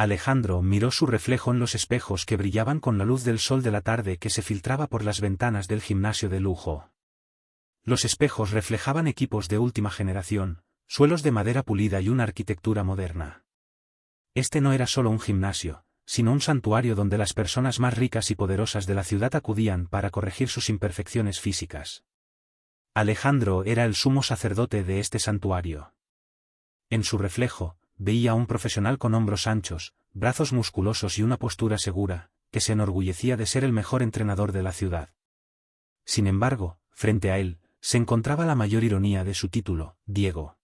Alejandro miró su reflejo en los espejos que brillaban con la luz del sol de la tarde que se filtraba por las ventanas del gimnasio de lujo. Los espejos reflejaban equipos de última generación, suelos de madera pulida y una arquitectura moderna. Este no era solo un gimnasio, sino un santuario donde las personas más ricas y poderosas de la ciudad acudían para corregir sus imperfecciones físicas. Alejandro era el sumo sacerdote de este santuario. En su reflejo, veía a un profesional con hombros anchos, brazos musculosos y una postura segura, que se enorgullecía de ser el mejor entrenador de la ciudad. Sin embargo, frente a él, se encontraba la mayor ironía de su título, Diego.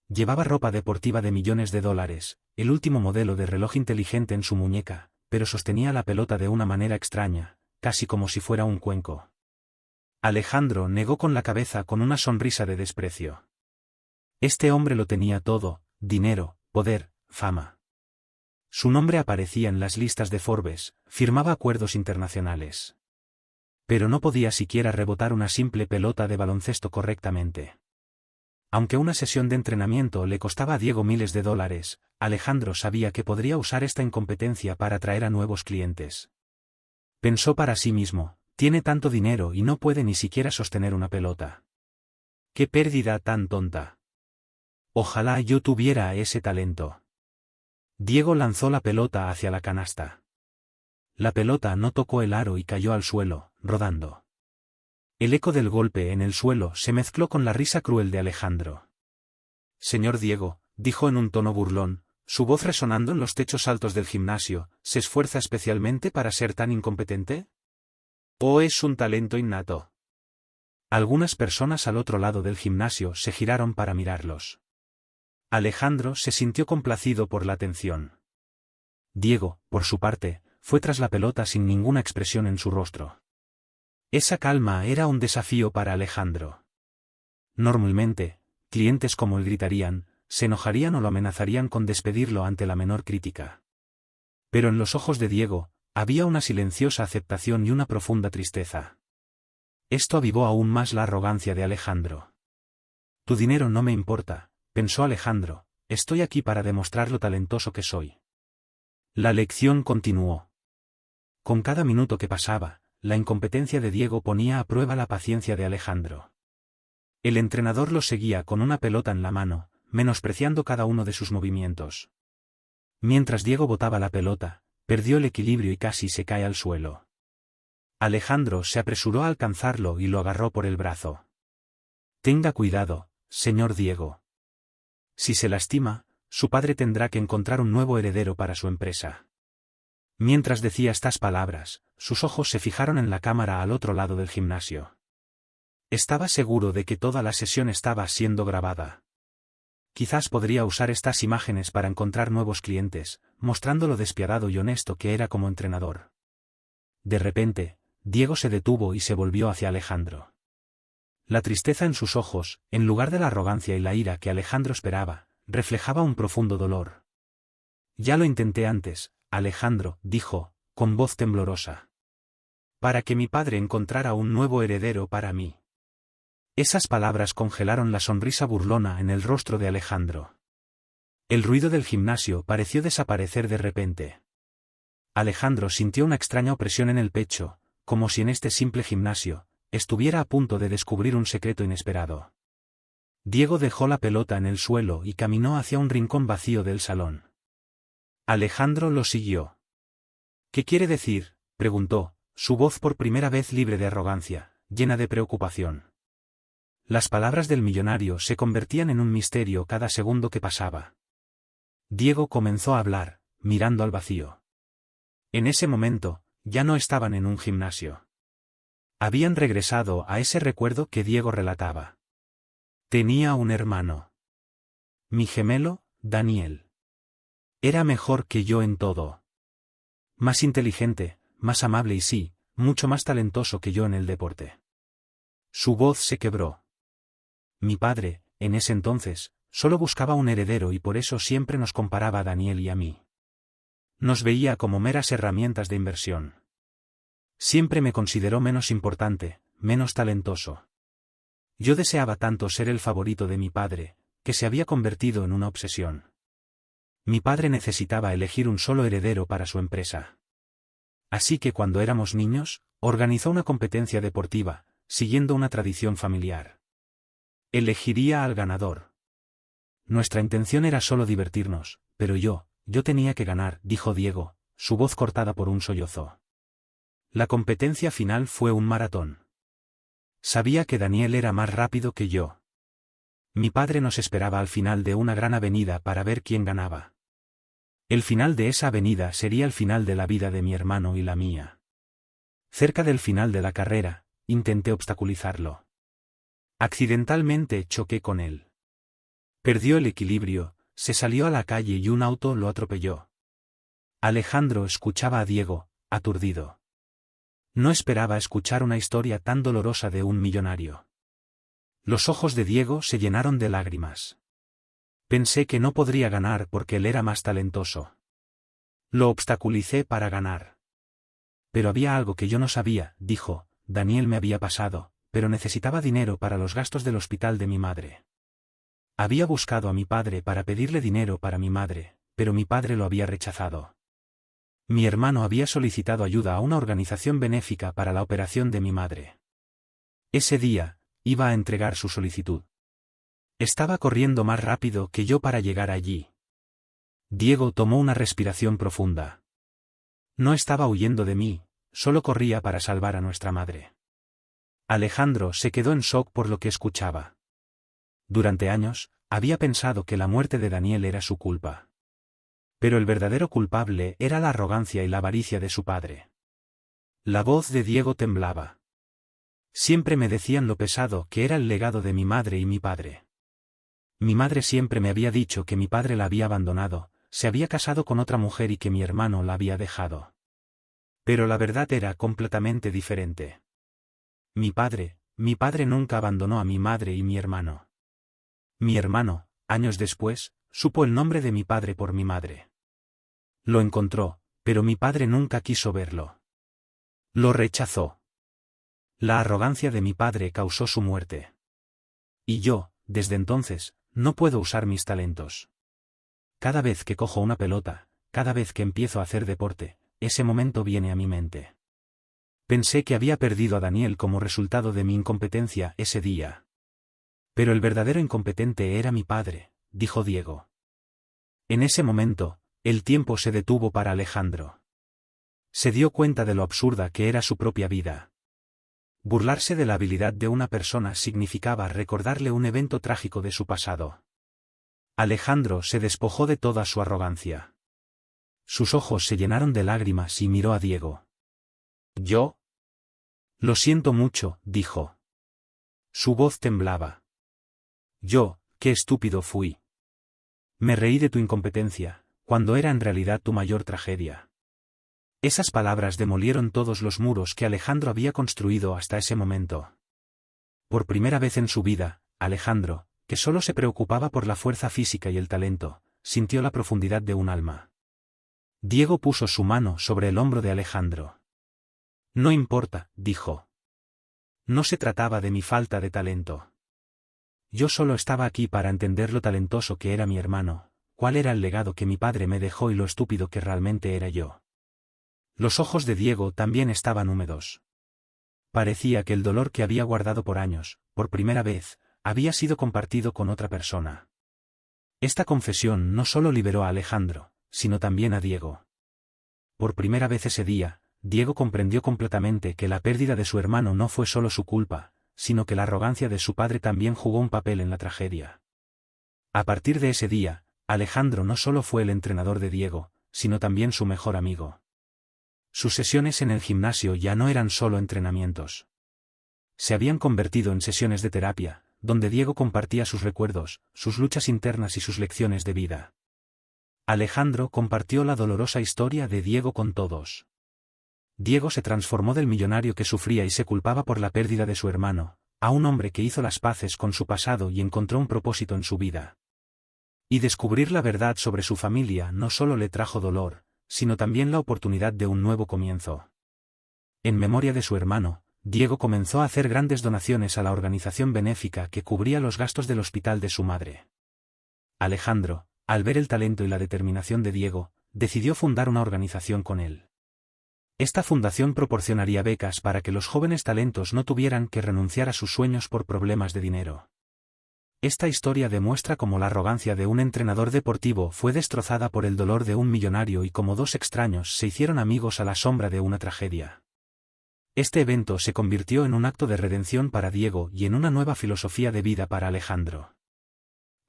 Llevaba ropa deportiva de millones de dólares, el último modelo de reloj inteligente en su muñeca, pero sostenía la pelota de una manera extraña, casi como si fuera un cuenco. Alejandro negó con la cabeza con una sonrisa de desprecio. Este hombre lo tenía todo: dinero, poder, fama. Su nombre aparecía en las listas de Forbes, firmaba acuerdos internacionales. Pero no podía siquiera rebotar una simple pelota de baloncesto correctamente. Aunque una sesión de entrenamiento le costaba a Diego miles de dólares, Alejandro sabía que podría usar esta incompetencia para atraer a nuevos clientes. Pensó para sí mismo: tiene tanto dinero y no puede ni siquiera sostener una pelota. ¡Qué pérdida tan tonta! Ojalá yo tuviera ese talento. Diego lanzó la pelota hacia la canasta. La pelota no tocó el aro y cayó al suelo, rodando. El eco del golpe en el suelo se mezcló con la risa cruel de Alejandro. Señor Diego, dijo en un tono burlón, su voz resonando en los techos altos del gimnasio, ¿se esfuerza especialmente para ser tan incompetente? ¿O es un talento innato? Algunas personas al otro lado del gimnasio se giraron para mirarlos. Alejandro se sintió complacido por la atención. Diego, por su parte, fue tras la pelota sin ninguna expresión en su rostro. Esa calma era un desafío para Alejandro. Normalmente, clientes como él gritarían, se enojarían o lo amenazarían con despedirlo ante la menor crítica. Pero en los ojos de Diego, había una silenciosa aceptación y una profunda tristeza. Esto avivó aún más la arrogancia de Alejandro. Tu dinero no me importa, pensó Alejandro, estoy aquí para demostrar lo talentoso que soy. La lección continuó. Con cada minuto que pasaba, la incompetencia de Diego ponía a prueba la paciencia de Alejandro. El entrenador lo seguía con una pelota en la mano, menospreciando cada uno de sus movimientos. Mientras Diego botaba la pelota, perdió el equilibrio y casi se cae al suelo. Alejandro se apresuró a alcanzarlo y lo agarró por el brazo. Tenga cuidado, señor Diego. Si se lastima, su padre tendrá que encontrar un nuevo heredero para su empresa. Mientras decía estas palabras, sus ojos se fijaron en la cámara al otro lado del gimnasio. Estaba seguro de que toda la sesión estaba siendo grabada. Quizás podría usar estas imágenes para encontrar nuevos clientes, mostrando lo despiadado y honesto que era como entrenador. De repente, Diego se detuvo y se volvió hacia Alejandro. La tristeza en sus ojos, en lugar de la arrogancia y la ira que Alejandro esperaba, reflejaba un profundo dolor. Ya lo intenté antes, Alejandro, dijo, con voz temblorosa. Para que mi padre encontrara un nuevo heredero para mí. Esas palabras congelaron la sonrisa burlona en el rostro de Alejandro. El ruido del gimnasio pareció desaparecer de repente. Alejandro sintió una extraña opresión en el pecho, como si en este simple gimnasio, estuviera a punto de descubrir un secreto inesperado. Diego dejó la pelota en el suelo y caminó hacia un rincón vacío del salón. Alejandro lo siguió. ¿Qué quiere decir?, preguntó, su voz por primera vez libre de arrogancia, llena de preocupación. Las palabras del millonario se convertían en un misterio cada segundo que pasaba. Diego comenzó a hablar, mirando al vacío. En ese momento, ya no estaban en un gimnasio. Habían regresado a ese recuerdo que Diego relataba. Tenía un hermano. Mi gemelo, Daniel. Era mejor que yo en todo. Más inteligente, más amable y sí, mucho más talentoso que yo en el deporte. Su voz se quebró. Mi padre, en ese entonces, solo buscaba un heredero y por eso siempre nos comparaba a Daniel y a mí. Nos veía como meras herramientas de inversión. Siempre me consideró menos importante, menos talentoso. Yo deseaba tanto ser el favorito de mi padre, que se había convertido en una obsesión. Mi padre necesitaba elegir un solo heredero para su empresa. Así que cuando éramos niños, organizó una competencia deportiva, siguiendo una tradición familiar. Elegiría al ganador. Nuestra intención era solo divertirnos, pero yo tenía que ganar, dijo Diego, su voz cortada por un sollozo. La competencia final fue un maratón. Sabía que Daniel era más rápido que yo. Mi padre nos esperaba al final de una gran avenida para ver quién ganaba. El final de esa avenida sería el final de la vida de mi hermano y la mía. Cerca del final de la carrera, intenté obstaculizarlo. Accidentalmente choqué con él. Perdió el equilibrio, se salió a la calle y un auto lo atropelló. Alejandro escuchaba a Diego, aturdido. No esperaba escuchar una historia tan dolorosa de un millonario. Los ojos de Diego se llenaron de lágrimas. Pensé que no podría ganar porque él era más talentoso. Lo obstaculicé para ganar. Pero había algo que yo no sabía, dijo, Daniel me había pasado, pero necesitaba dinero para los gastos del hospital de mi madre. Había buscado a mi padre para pedirle dinero para mi madre, pero mi padre lo había rechazado. Mi hermano había solicitado ayuda a una organización benéfica para la operación de mi madre. Ese día, iba a entregar su solicitud. Estaba corriendo más rápido que yo para llegar allí. Diego tomó una respiración profunda. No estaba huyendo de mí, solo corría para salvar a nuestra madre. Alejandro se quedó en shock por lo que escuchaba. Durante años, había pensado que la muerte de Daniel era su culpa. Pero el verdadero culpable era la arrogancia y la avaricia de su padre. La voz de Diego temblaba. Siempre me decían lo pesado que era el legado de mi madre y mi padre. Mi madre siempre me había dicho que mi padre la había abandonado, se había casado con otra mujer y que mi hermano la había dejado. Pero la verdad era completamente diferente. Mi padre nunca abandonó a mi madre y mi hermano. Mi hermano, años después, supo el nombre de mi padre por mi madre. Lo encontró, pero mi padre nunca quiso verlo. Lo rechazó. La arrogancia de mi padre causó su muerte. Y yo, desde entonces, no puedo usar mis talentos. Cada vez que cojo una pelota, cada vez que empiezo a hacer deporte, ese momento viene a mi mente. Pensé que había perdido a Daniel como resultado de mi incompetencia ese día. Pero el verdadero incompetente era mi padre, dijo Diego. En ese momento, el tiempo se detuvo para Alejandro. Se dio cuenta de lo absurda que era su propia vida. Burlarse de la habilidad de una persona significaba recordarle un evento trágico de su pasado. Alejandro se despojó de toda su arrogancia. Sus ojos se llenaron de lágrimas y miró a Diego. ¿Yo? Lo siento mucho, dijo. Su voz temblaba. Qué estúpido fui. Me reí de tu incompetencia, cuando era en realidad tu mayor tragedia. Esas palabras demolieron todos los muros que Alejandro había construido hasta ese momento. Por primera vez en su vida, Alejandro, que solo se preocupaba por la fuerza física y el talento, sintió la profundidad de un alma. Diego puso su mano sobre el hombro de Alejandro. No importa, dijo. No se trataba de mi falta de talento. Yo solo estaba aquí para entender lo talentoso que era mi hermano, cuál era el legado que mi padre me dejó y lo estúpido que realmente era yo. Los ojos de Diego también estaban húmedos. Parecía que el dolor que había guardado por años, por primera vez, había sido compartido con otra persona. Esta confesión no solo liberó a Alejandro, sino también a Diego. Por primera vez ese día, Diego comprendió completamente que la pérdida de su hermano no fue solo su culpa, sino que la arrogancia de su padre también jugó un papel en la tragedia. A partir de ese día, Alejandro no solo fue el entrenador de Diego, sino también su mejor amigo. Sus sesiones en el gimnasio ya no eran solo entrenamientos. Se habían convertido en sesiones de terapia, donde Diego compartía sus recuerdos, sus luchas internas y sus lecciones de vida. Alejandro compartió la dolorosa historia de Diego con todos. Diego se transformó del millonario que sufría y se culpaba por la pérdida de su hermano, a un hombre que hizo las paces con su pasado y encontró un propósito en su vida. Y descubrir la verdad sobre su familia no solo le trajo dolor, sino también la oportunidad de un nuevo comienzo. En memoria de su hermano, Diego comenzó a hacer grandes donaciones a la organización benéfica que cubría los gastos del hospital de su madre. Alejandro, Al ver el talento y la determinación de Diego, decidió fundar una organización con él. Esta fundación proporcionaría becas para que los jóvenes talentos no tuvieran que renunciar a sus sueños por problemas de dinero. Esta historia demuestra cómo la arrogancia de un entrenador deportivo fue destrozada por el dolor de un millonario y cómo dos extraños se hicieron amigos a la sombra de una tragedia. Este evento se convirtió en un acto de redención para Diego y en una nueva filosofía de vida para Alejandro.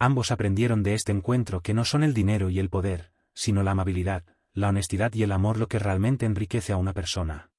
Ambos aprendieron de este encuentro que no son el dinero y el poder, sino la amabilidad, la honestidad y el amor lo que realmente enriquece a una persona.